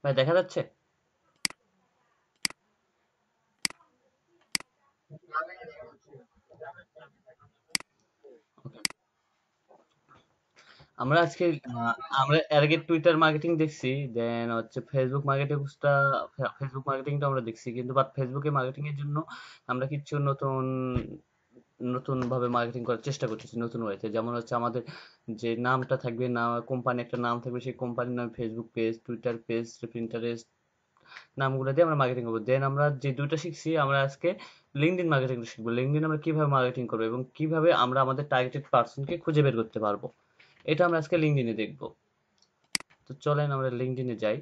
ভাই দেখা যাচ্ছে? ওকে। আমরা আজকে আমরা এর আগে টুইটার মার্কেটিং দেখছি, দেন হচ্ছে ফেসবুক মার্কেটিংটা আমরা দেখছি, কিন্তু বাট ফেসবুকে মার্কেটিং এর জন্য আমরা কিছু নতুন নতুন ভাবে মার্কেটিং করার চেষ্টা করতেছি নতুন ওয়েতে। যেমন হচ্ছে আমাদের যে নামটা থাকবে, না কোম্পানি একটা নাম থাকবে, সেই কোম্পানির নাম Facebook page, Twitter page, Pinterest নামগুলো দিয়ে আমরা মার্কেটিং করবো। দেন আমরা যে দুইটা শিখছি, আমরা আজকে লিঙ্কডইন মার্কেটিংটা শিখবো। লিঙ্কডইন আমরা কিভাবে মার্কেটিং করবো এবং কিভাবে আমরা আমাদের টার্গেটেড পার্সনকে খুঁজে বের করতে পারবো, এটা আমরা আজকে লিঙ্কডইনে দেখবো। তো চলেন আমরা লিঙ্কডইনে যাই।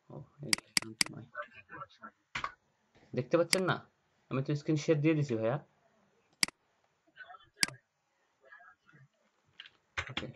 ও, এই লিঙ্কডইন তো নয়। দেখতে পাচ্ছেন না? আমি তো স্ক্রিন শেয়ার দিয়ে দিছি ভাইয়া। ওকে।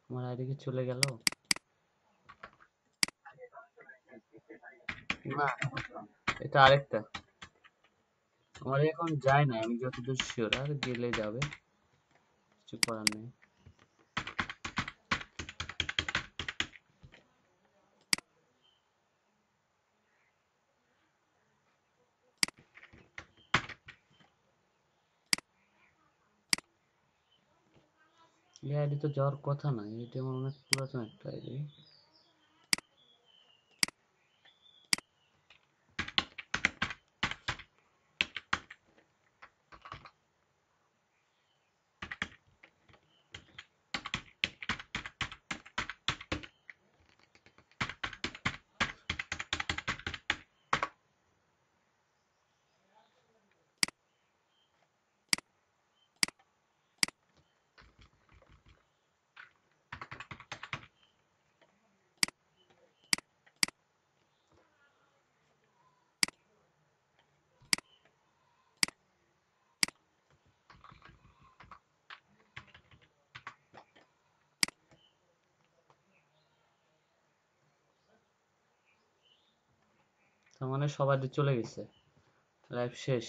আমার আইডি কি চলে গেল? না, এটা আরেকটা। আমার এখন যায় না, আমি যতদূর শিওর। আর গেলে যাবে, কিছু করার নেই। এই আইডি তো যাওয়ার কথা না, এটি আমার অনেক পুরাতন একটা আইডি। তার মানে সব আইডি চলে গেছে, লাইভ শেষ।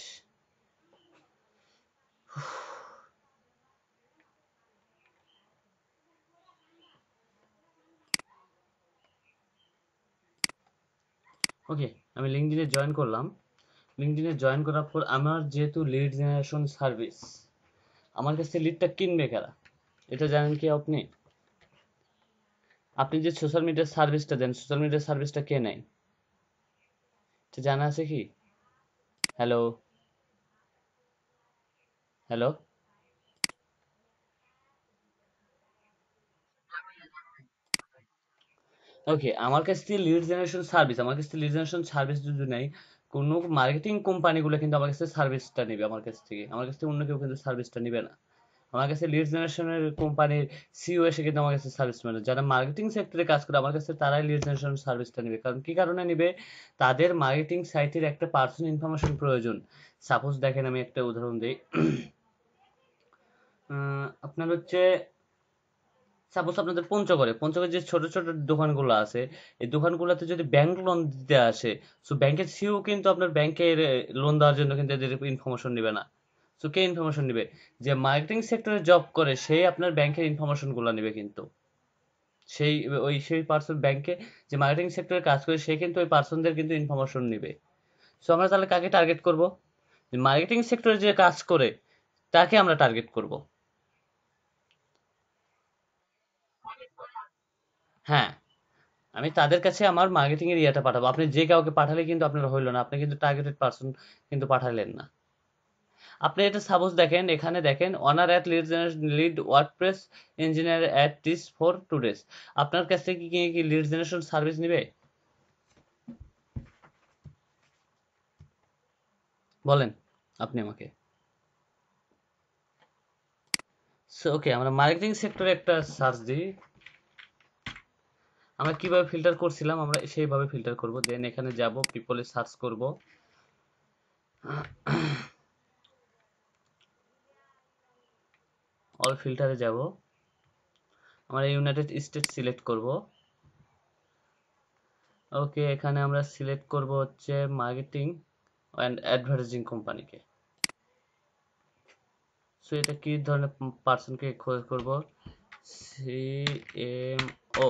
ওকে, আমি লিঙ্কডইনে জয়েন করলাম। লিঙ্কডইনে জয়েন করার পর আমার যেহেতু লিড জেনারেশন সার্ভিস, আমার কাছে লিডটা কিনবে কারা, এটা জানেন কি আপনি? আপনি যে সোশ্যাল মিডিয়ার সার্ভিসটা দেন, সোশ্যাল মিডিয়ার সার্ভিসটা কে নেয়, এটা জানা আছে কি? হ্যালো? হ্যালো? ওকে, আমার কাছ থেকে লিড জেনারেশন সার্ভিস যদি নেয়, কোনো মার্কেটিং কোম্পানিগুলো কিন্তু আমার কাছ থেকে সার্ভিসটা নেবে। আমার কাছ থেকে অন্য কেউ কিন্তু সার্ভিসটা নেবে না। আমার কাছে লিড জেনারেশনের কোম্পানির সিইও এসে কিন্তু আমার কাছে সার্ভিস মানে, যারা মার্কেটিং সেক্টরে কাজ করে আমার কাছে তারাই লিড জেনারেশন সার্ভিসটা নেবে। কারণ কি কারণে নেবে? তাদের মার্কেটিং সাইটের একটা পার্সোনাল ইনফরমেশন প্রয়োজন। সাপোজ দেখেন, আমি একটা উদাহরণ দিই। আপনার হচ্ছে, সাপোজ আপনাদের পঞ্চগড়ে যে ছোট ছোট দোকানগুলো আছে, এই দোকানগুলোতে যদি ব্যাংক লোন দিতে আসে, সো ব্যাংকের সিইও কিন্তু আপনার ব্যাংকের লোন দেওয়ার জন্য কিন্তু এদের ইনফরমেশন নেবে না। সো কে ইনফরমেশন নেবে? যে মার্কেটিং সেক্টরে জব করে সেই আপনার ব্যাংকের ইনফরমেশন গুলো নেবে কিন্তু। সেই সেই পার্সন ব্যাংকে যে মার্কেটিং সেক্টরে কাজ করে সে কিন্তু ওই পার্সনদের কিন্তু ইনফরমেশন নেবে। সো আমরা তাহলে কাকে টার্গেট করব? যে মার্কেটিং সেক্টরে যে কাজ করে তাকে আমরা টার্গেট করব। হ্যাঁ, আমি তাদের কাছে আমার মার্কেটিং এর ইয়েটা পাঠাবো। আপনি যে কাউকে পাঠালে কিন্তু আপনার হইল না, আপনি কিন্তু টার্গেটেড পারসন কিন্তু পাঠালেন না। আপনি এটা সাপোজ দেখেন, এখানে দেখেন honour at lead WordPress engineer at this for today's. আপনার কাছ থেকে কি লিড জেনারেশন সার্ভিস নিবে? বলেন আপনি আমাকে। সো ওকে, আমরা মার্কেটিং সেক্টরে একটা সার্চ দিই। আমরা কিভাবে ফিল্টার করছিলাম আমরা সেইভাবে ফিল্টার করব। দেন এখানে যাব, পিপলে সার্চ করব। অল ফিল্টারে যাব, আমরা ইউনাইটেড স্টেট সিলেক্ট করব। ওকে, এখানে আমরা সিলেক্ট করব হচ্ছে মার্কেটিং অ্যান্ড অ্যাডভার্টাইজিং কোম্পানিকে। সো এটা কি ধরনের পার্সনকে খোঁজ করব? সিএমও।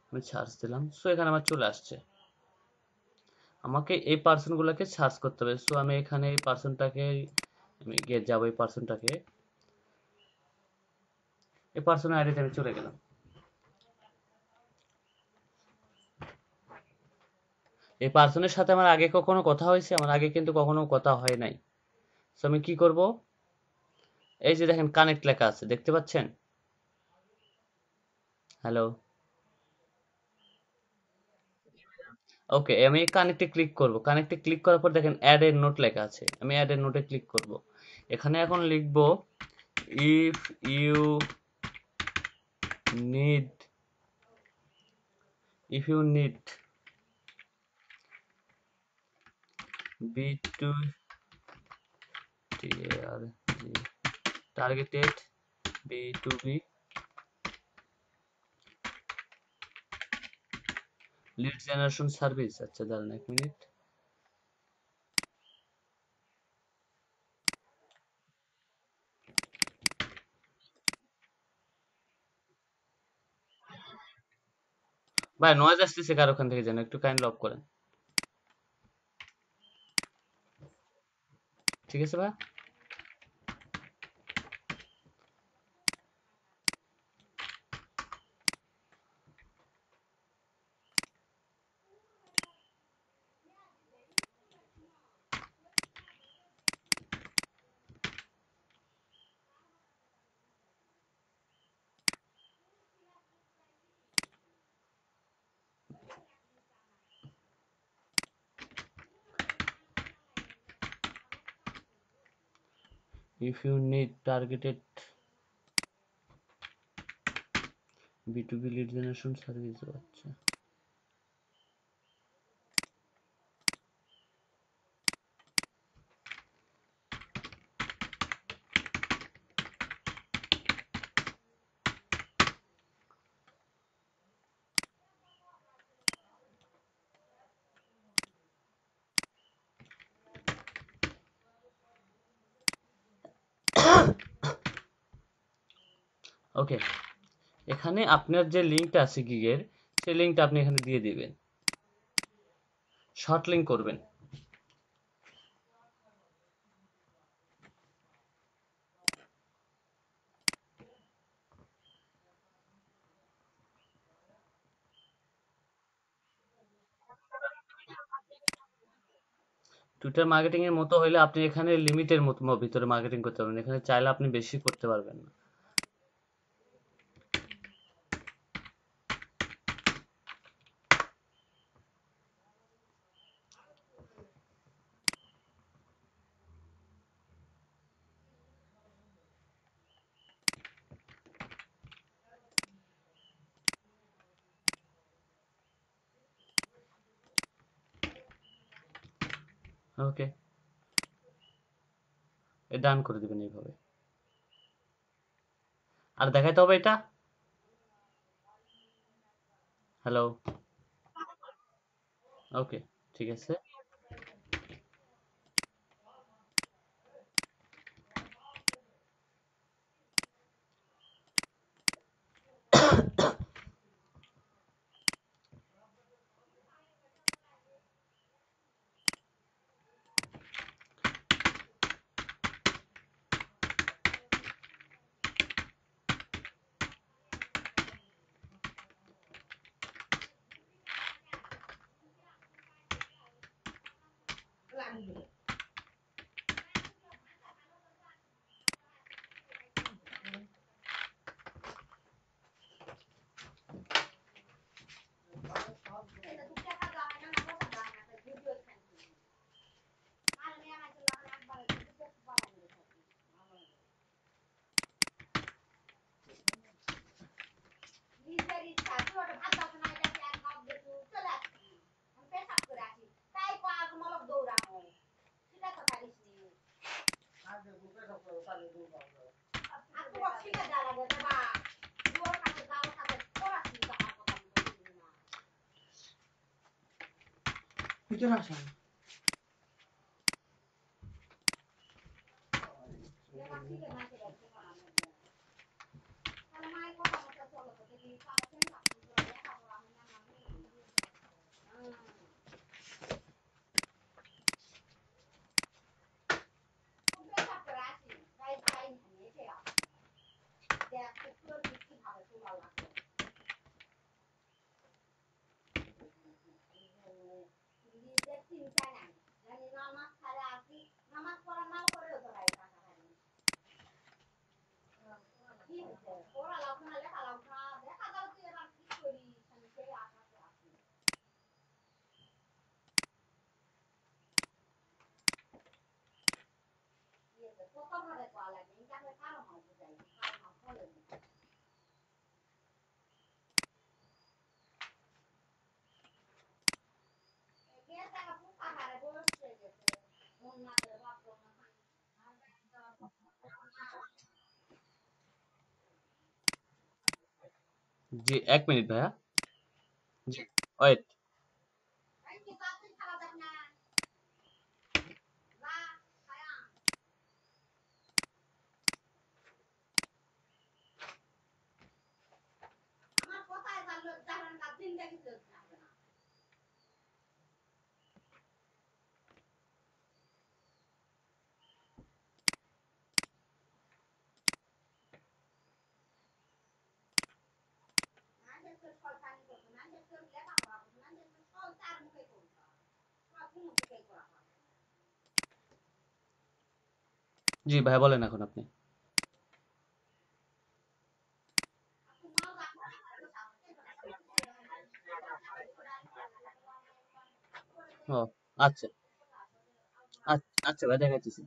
আমি সার্চ দিলাম, সো এখানে আমার চলে আসছে। আমাকে এই পার্সনগুলোকে সার্চ করতে হবে। সো আমি এখানে এই পার্সনটাকে, আমি গিয়ে যাবো এই পার্সনটাকে, এই পার্সনের আইডিতে আমি চলে গেলাম। এই পার্সনের সাথে আমার আগে কখনো কথা হয়েছে? আমার আগে কিন্তু কখনো কথা হয় নাই। সো আমি কি করব? এই যে দেখেন কানেক্ট লেখা আছে, দেখতে পাচ্ছেন? হ্যালো। ওকে, আমি কানেক্টে ক্লিক করব। কানেক্টে ক্লিক করার পর দেখেন অ্যাড এ নোট লেখা আছে, আমি অ্যাড এ নোটে ক্লিক করব। এখানে এখন লিখব, if you need, if you need B to T আর targeted B to B lead generation service. আচ্ছা দাঁড়ান 1 মিনিট। ভাই নয়েজ আসতেছে কার ওখান থেকে, যেন একটু কাইন্ডলি অফ করেন। ঠিক আছে ভাই। If you need targeted B to B lead generation service. আচ্ছা ওকে, এখানে আপনার যে লিঙ্কটা আছে গিগের, সেই লিঙ্কটা আপনি এখানে দিয়ে দিবেন, শর্ট লিঙ্ক করবেন। টুইটার মার্কেটিং এর মতো হইলে আপনি এখানে লিমিটের মতো ভিতরে মার্কেটিং করতে পারবেন, এখানে চাইলে আপনি বেশি করতে পারবেন না। ওকে, ডান করে দিবেন এইভাবে। আর দেখাইতে হবে এটা। হ্যালো। ওকে, ঠিক আছে। জি, 1 মিনিট ভাইয়া। জি, ওয়েট। জি ভাইয়া, বলেন এখন আপনি। ও আচ্ছা, আচ্ছা ভাই, দেখাইতেছি।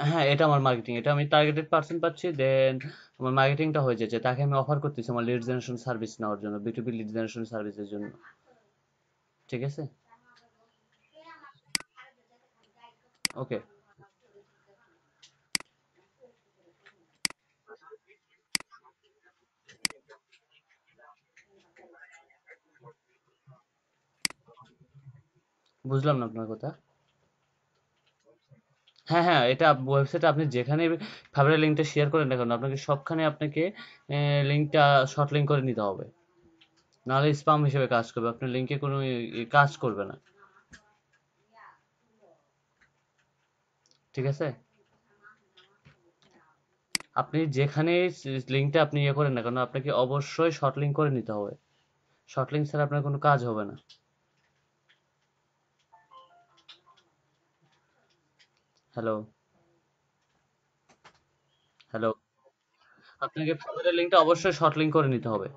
হ্যাঁ, এটা আমার মার্কেটিং, এটা আমি টার্গেটেড পার্সন পাচ্ছি, দেন আমার মার্কেটিংটা হয়ে যাচ্ছে, তাকে আমি অফার করতেছি আমার লিড জেনারেশন সার্ভিস নেওয়ার জন্য, বিটুবি লিড জেনারেশন সার্ভিসের জন্য। ঠিক আছে, ওকে। বুঝলাম না আপনার কথা। হ্যাঁ হ্যাঁ, এটা ওয়েবসাইটে আপনি যেখানে ফাইবারের লিঙ্কটা শেয়ার করেন না কেন, আপনাকে সবখানে আপনাকে লিঙ্কটা শর্ট লিঙ্ক করে নিতে হবে, নাহলে স্পাম হিসেবে কাজ করবে, আপনার লিঙ্কে কোনো কাজ করবে না। ঠিক আছে, আপনি যেখানে লিঙ্কটা আপনি ইয়ে করেন না কেন, আপনাকে অবশ্যই শর্ট লিঙ্ক করে নিতে হবে, শর্ট লিঙ্ক ছাড়া আপনার কোনো কাজ হবে না। হ্যালো, হ্যালো, আপনাকে ফাইবারের লিঙ্কটা অবশ্যই শর্ট লিঙ্ক করে নিতে হবে।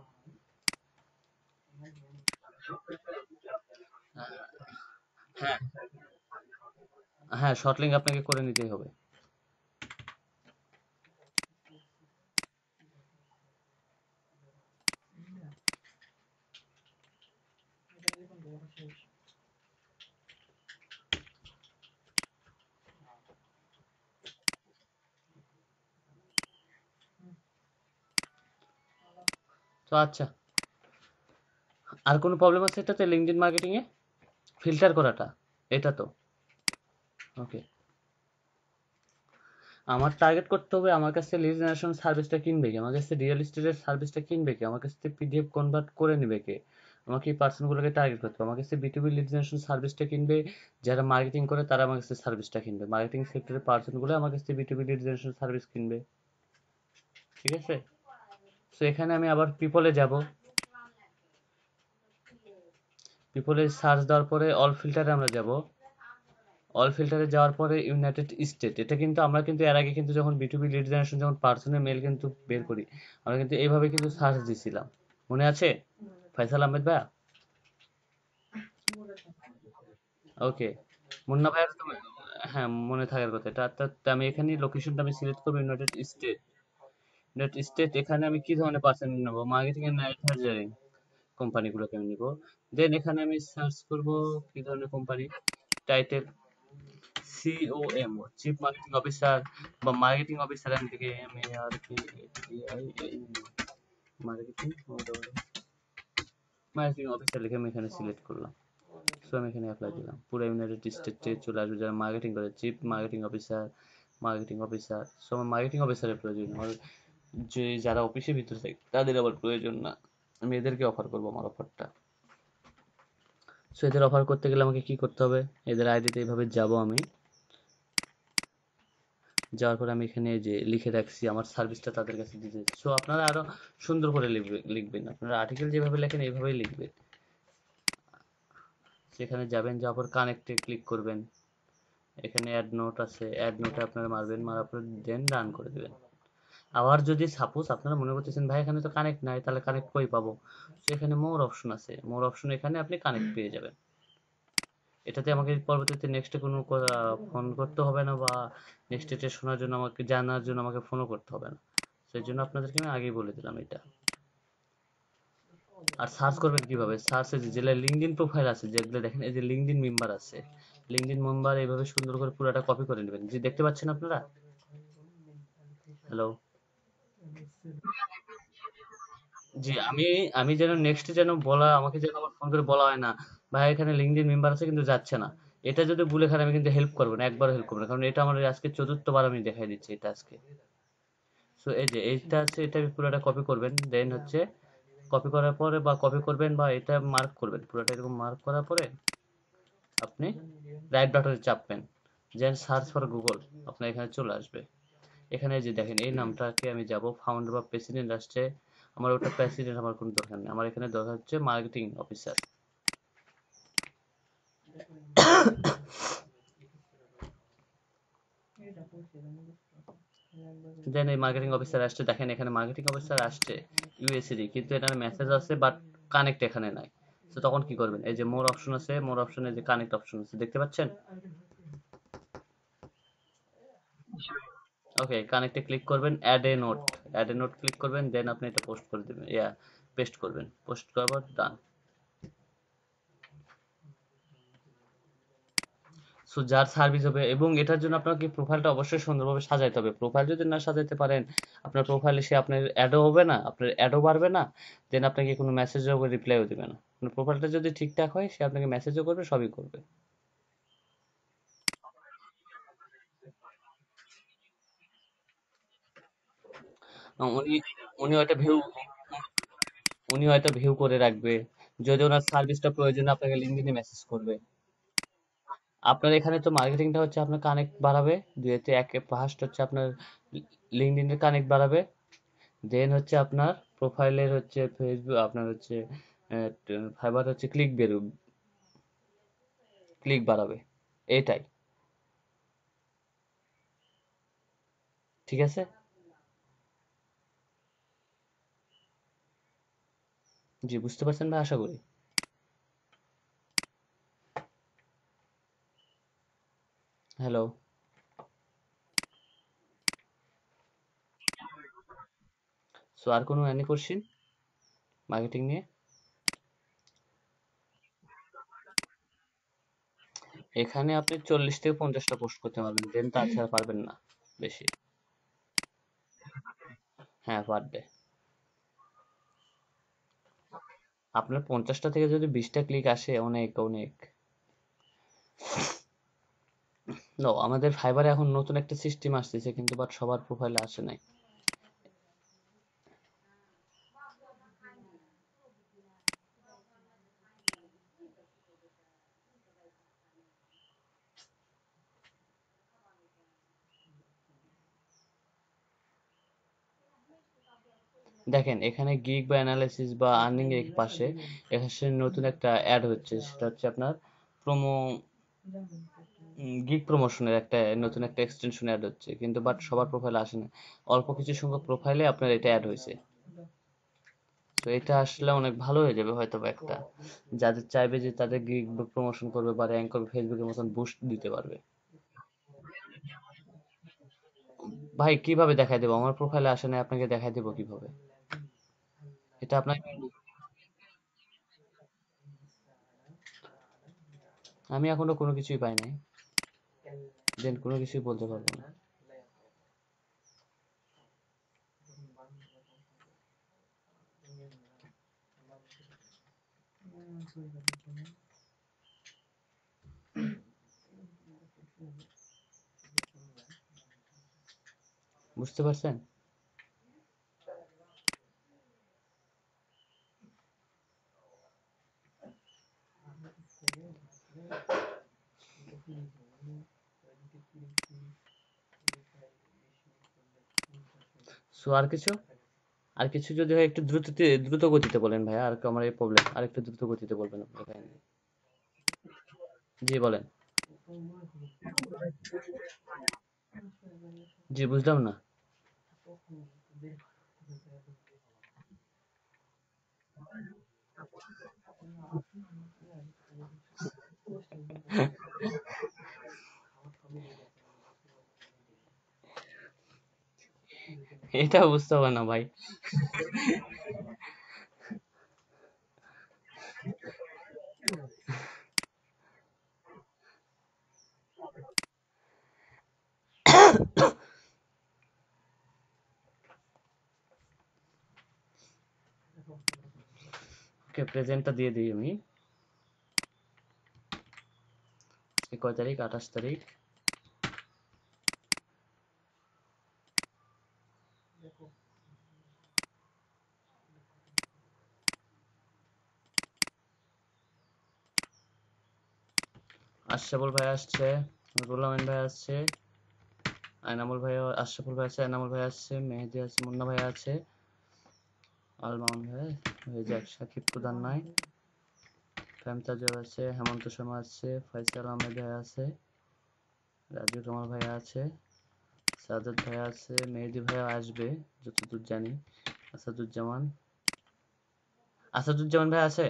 হ্যাঁ হ্যাঁ, শর্ট লিঙ্ক আপনাকে করে নিতেই হবে। তো আচ্ছা, আর কোনো প্রবলেম আছে এটাতে, লিঙ্কডইন মার্কেটিং এ ফিল্টার করাটা, এটা তো ওকে। আমার টার্গেট করতে হবে, আমার কাছে লিড জেনারেশন সার্ভিসটা কিনবে কি, আমার কাছে রিয়েল এস্টেটের সার্ভিসটা কিনবে কি, আমার কাছে পিডিএফ কনভার্ট করে নিবে কে, আমাকে এই পার্সনগুলোকে টার্গেট করতে হবে। আমার কাছে বিটুবি লিড জেনারেশন সার্ভিসটা কিনবে, যারা মার্কেটিং করে তারা আমার কাছে সার্ভিসটা কিনবে, মার্কেটিং সেক্টরের পার্সনগুলো আমার কাছে বিটুবি লিড জেনারেশন সার্ভিস কিনবে। ঠিক আছে, সো এখানে আমি আবার পিপলে যাব, পিপলে সার্চ দেওয়ার পরে অল ফিল্টারে আমরা যাব, অল ফিল্টারে যাওয়ার পরে ইউনাইটেড স্টেট, এটা কিন্তু আমরা কিন্তু এর আগে কিন্তু যখন বিটুবি লিড জেনারেশন যখন পার্সোনাল মেল কিন্তু বের করি, আমরা কিন্তু এইভাবে কিন্তু সার্চ দিছিলাম, মনে আছে ফয়সাল আহমেদ ভাইয়া? ওকে, মুন্না ভাইয়ার তো হ্যাঁ মনে থাকার কথা এটা। আমি এখানে লোকেশনটা আমি সিলেক্ট করবো ইউনাইটেড স্টেট, ইউনাইটেড স্টেট, এখানে আমি কি ধরনের পার্সেন্ট নেবো, মার্কেটিং এর নাইট হাজারিং কোম্পানিগুলোকে আমি নিব। দেন এখানে আমি সার্চ করব কি ধরনের company, title COM, chief marketing officer বা মার্কেটিং অফিসার, এখান থেকে মার্কেটিং মার্কেটিং অফিসার লিখে আমি এখানে সিলেক্ট করলাম। সো আমি এখানে অ্যাপ্লাই দিলাম, পুরো ইউনাইটেড স্টেটে চলে আসবে যারা মার্কেটিং করে, chief marketing officer, marketing officer. So আমার মার্কেটিং অফিসারের প্রয়োজন, আমার যে যারা অফিসের ভিতরে থাকে তাদের আবার প্রয়োজন না, আমি এদেরকে অফার করবো আমার অফারটা। সো এদের অফার করতে গেলে আমাকে কি করতে হবে, এদের আইডিতে এইভাবে যাব আমি, যাওয়ার পরে আমি এখানে যে লিখে রাখছি আমার সার্ভিসটা তাদের কাছে দিতে। সো আপনারা আরো সুন্দর করে লিখবেন, আপনারা আর্টিকেল যেভাবে লেখেন এইভাবেই লিখবেন। সেখানে যাবেন, যাওয়ার পর কানেক্টে ক্লিক করবেন, এখানে অ্যাড নোট আছে, অ্যাড নোটে আপনারা মারবেন, মারার পর দেন রান করে দেবেন। আবার যদি সাপোজ আপনারা মনে করতেছেন ভাই এখানে তো কানেক্ট নাই, তাহলে কানেক্ট কই পাবো, তো এখানে মোর অপশন আছে, মোর অপশন এখানে আপনি কানেক্ট পেয়ে যাবেন। এটাতে আমাকে পরবর্তীতে নেক্সটে কোনো ফোন করতে হবে না, বা নেক্সট এটা শোনার জন্য আমাকে জানার জন্য আমাকে ফোনও করতে হবে না। সেই জন্য আপনাদেরকে আমি আগেই বলে দিলাম এটা। আর সার্চ করবেন কিভাবে, সার্চে যেগুলো লিঙ্কডইন প্রোফাইল আছে, যেগুলো দেখেন এই যে লিঙ্কডইন মেম্বার আছে, লিঙ্কডইন মেম্বার এইভাবে সুন্দর করে পুরোটা কপি করে নেবেন। যে দেখতে পাচ্ছেন আপনারা, হ্যালো, জি আমি আমি যেন নেক্সট যেন বলা আমাকে যেন আবার ফোন করে বলা হয় না, ভাই এখানে লিঙ্কডইন মেম্বার আছে কিন্তু যাচ্ছে না। এটা যদি ভুলে খান আমি কিন্তু হেল্প করবো না, একবার হেল্প করবো না, কারণ এটা আমার আজকে চতুর্থবার আমি দেখাই দিচ্ছি এটা আজকে। সো এই যে এইটা আছে, এটা পুরোটা কপি করবেন, দেন হচ্ছে কপি করার পরে বা কপি করবেন বা এটা মার্ক করবেন, পুরোটা এরকম মার্ক করার পরে আপনি রাইট বাটনে চাপবেন, দেন সার্চ ফর গুগল, আপনার এখানে চলে আসবে। এখানে যে দেখেন এই নামটাকে আমি যাব, ফাউন্ডার বা প্রেসিডেন্ট আসছে, আমার ওটা প্রেসিডেন্ট আমার কোনো দরকার নেই, আমার এখানে দরকার হচ্ছে মার্কেটিং অফিসার। দেন এই মার্কেটিং অফিসার আসছে, দেখেন এখানে মার্কেটিং অফিসার আসছে ইউএসএডি, কিন্তু এখানে মেসেজ আছে বাট কানেক্ট এখানে নাই। তো তখন কি করবেন, এই যে মোর অপশন আছে, মোর অপশনে যে কানেক্ট অপশন আছে দেখতে পাচ্ছেন, ওকে কানেক্টে ক্লিক করবেন, add a note, add a note click করবেন, দেন আপনি এটা পোস্ট করে দেবেন, পেস্ট করবেন, পোস্ট করার পর ডান। সো যার সার্ভিস হবে, এবং এটার জন্য আপনাকে প্রোফাইলটা অবশ্যই সুন্দরভাবে সাজাইতে হবে। প্রোফাইল যদি না সাজাইতে পারেন, আপনার প্রোফাইলে সে আপনার অ্যাডও হবে না, আপনার অ্যাডও বাড়বে না, দেন আপনাকে কোনো মেসেজও রিপ্লাইও দেবে না। আপনার প্রোফাইলটা যদি ঠিকঠাক হয়, সে আপনাকে মেসেজও করবে, সবই করবে। উনি উনি হয়তো ভিউ উনি হয়তো ভিউ করে রাখবে, যদি ওনার সার্ভিসটা প্রয়োজনে আপনাকে লিঙ্কডইনে মেসেজ করবে। আপনার এখানে তো মার্কেটিংটা হচ্ছে আপনার কানেক্ট বাড়াবে, দুইতে এক ফার্স্ট হচ্ছে আপনার লিঙ্কডইনের কানেক্ট বাড়াবে, দেন হচ্ছে আপনার প্রোফাইলের হচ্ছে ফেসবুক আপনার হচ্ছে ফাইবার হচ্ছে ক্লিক বাড়াবে, এটাই। ঠিক আছে, জি বুঝতে পারছেন ভাই আশা করি। হ্যালো, সো আর কোনো এনি কোশ্চিন মার্কেটিং নিয়ে? এখানে আপনি 40 থেকে 50টা পোস্ট করতে পারবেন, দেন তাছাড়া পারবেন না বেশি। হ্যাঁ পার ডে। আপনার 50টা থেকে যদি 20টা ক্লিক আসে, অনেক অনেক। নো, আমাদের ফাইবারে এখন নতুন একটা সিস্টেম আসতেছে, কিন্তু বাট সবার প্রোফাইলে আসে নাই। দেখেন এখানে গিগ বা অ্যানালাইসিস বা আর্নিং এর পাশে এখানে নতুন একটা অ্যাড হচ্ছে, সেটা হচ্ছে আপনার প্রোমো, গিগ প্রমোশনের একটা নতুন একটা এক্সটেনশন অ্যাড হচ্ছে, কিন্তু বাট সবার প্রোফাইলে আসে না, অল্প কিছু সংখ্যক প্রোফাইলে আপনার এটা অ্যাড হয়েছে। তো এটা আসলে অনেক ভালো হয়ে যাবে হয়তো বা একটা, যাদের চাইবে যে তাদের গিগ প্রমোশন করবে বা র্যাঙ্ক করবে, ফেসবুকের মতন বুস্ট দিতে পারবে। ভাই কিভাবে দেখাই দেবো, আমার প্রোফাইলে আসে না, আপনাকে দেখাই দেবো কিভাবে? এটা আপনাকে, আমি এখনো কোনো কিছুই পাই নাই। দেন কোনো কিছুই বলতে পারবো না। বুঝতে পারছেন? সো আর কিছু, আর কিছু যদি হয় একটু দ্রুত গতিতে বলেন ভাইয়া, আর আমার এই প্রবলেম, আর একটু দ্রুত গতিতে বলবেন আপনি কাইন্ডলি। জি বলেন। জি বুঝলাম না। এটা বুঝতে হবে না ভাই। ওকে, প্রেজেন্টটা দিয়ে দিই আমি। আজকে কয় তারিখ? 28 তারিখ। আশরাফুল ভাই আসছে, রুহুল আমিন ভাই আসছে, আয়নামুল ভাই, আশরাফুল ভাই আছে, আয়নামুল ভাই আসছে, মেহেদি আছে, মুন্না ভাই আছে, আল মামুন ভাই হয়ে যাক, সাকিব প্রধান নাই, ফাহিম তাজুল আছে, হেমন্ত শর্মা আছে, ফয়সাল আহমেদ ভাই আছে, রাজু কামাল ভাই আছে, সাদত ভাই আছে, মেহেদি ভাই আসবে যতদূর জানি, আসাদুজ্জামান, আসাদুজ্জামান ভাই আছে।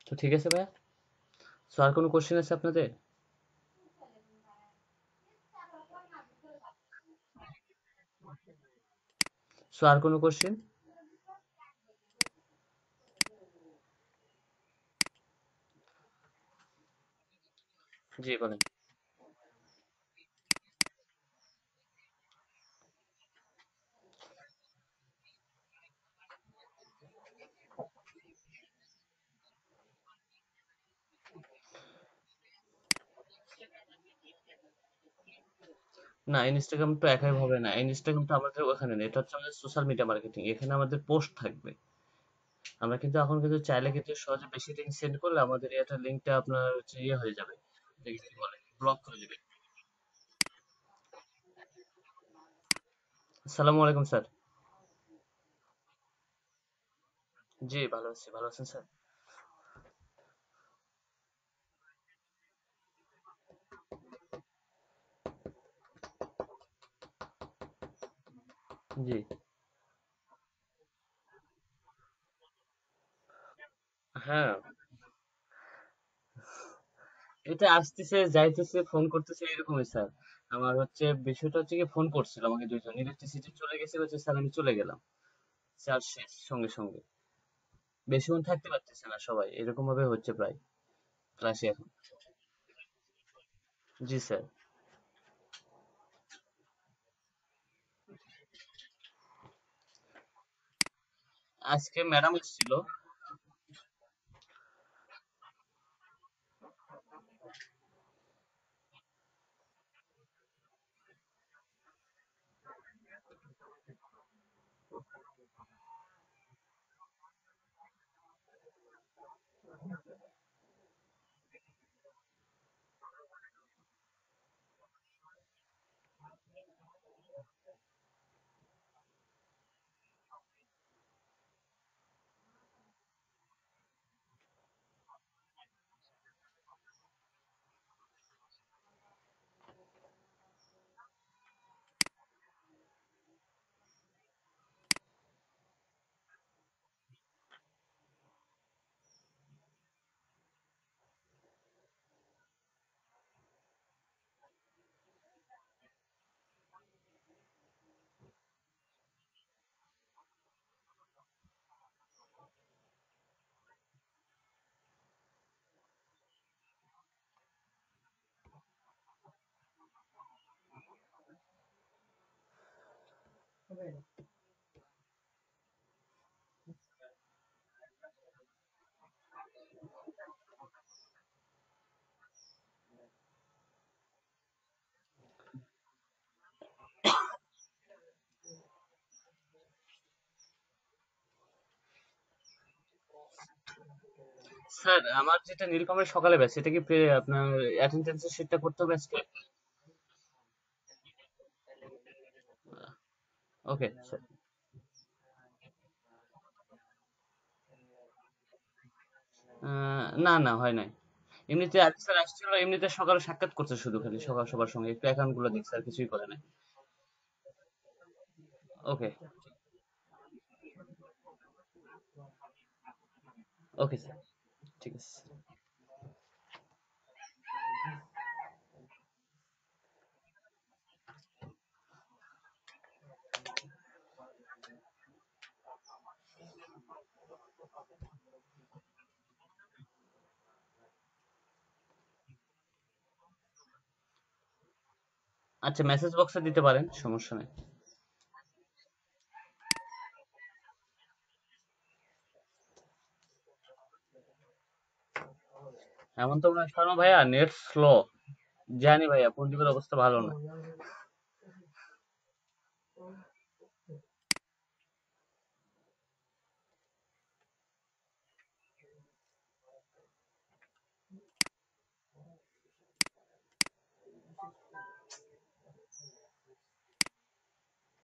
তো ঠিক আছে ভাইয়া। সো আর কোনো কোশ্চেন আছে আপনাদের? সো আর কোনো কোশ্চেন? জি বলেন। না, ইনস্টাগ্রাম তো একাই হবে না, ইনস্টাগ্রাম তো আমাদের ওখানে নেই, এটা হচ্ছে আমাদের সোশ্যাল মিডিয়া মার্কেটিং, এখানে আমাদের পোস্ট থাকবে। আমরা কিন্তু এখন কিন্তু চাইলে কিন্তু সহজে বেশি লিঙ্ক সেন্ড করলে আমাদের এটা লিঙ্কটা আপনার হচ্ছে ইয়ে হয়ে যাবে, এটাকে কি বলে, ব্লক করে দিবে। আসসালামু আলাইকুম স্যার। জি ভালো আছি, ভালো আছেন স্যার? জি। হ্যাঁ, এটা আসতেছে যাইতেছে, ফোন করতেছে, এরকমই স্যার। আমার হচ্ছে বিষয়টা হচ্ছে কি, ফোন করছিল আমাকে দুইজন, ইলেকট্রিসিটি চলে গেছে, বলছে স্যার আমি চলে গেলাম, চার্জ শেষ সঙ্গে সঙ্গে। বেশিক্ষণ থাকতে পারতেছে না সবাই, এরকম ভাবে হচ্ছে প্রায় ক্লাসে এখন। জি স্যার। আজকে ম্যাডাম এসেছিল। স্যার আমার যেটা নীলফামারী সকালে ব্যাচ সেটা কি আপনার অ্যাটেন্ডেন্সের শিটটা করতে হবে আজকে? Okay sir. না না হয় নাই। এমনিতে আজ স্যার আসছিল, এমনিতে সকালে সাক্ষাৎ করছে শুধু, খালি সকাল সবার সঙ্গে একটু অ্যাকাউন্ট গুলো দেখছে আর কিছুই করে নাই। ওকে। Okay sir. ঠিক আছে। আচ্ছা, মেসেজ বক্সে দিতে পারেন, সমস্যা নেই। এমন তো মনে হয় শর্মা ভাইয়া নেট স্লো। জানি ভাইয়া পঞ্চগড়ের অবস্থা ভালো না।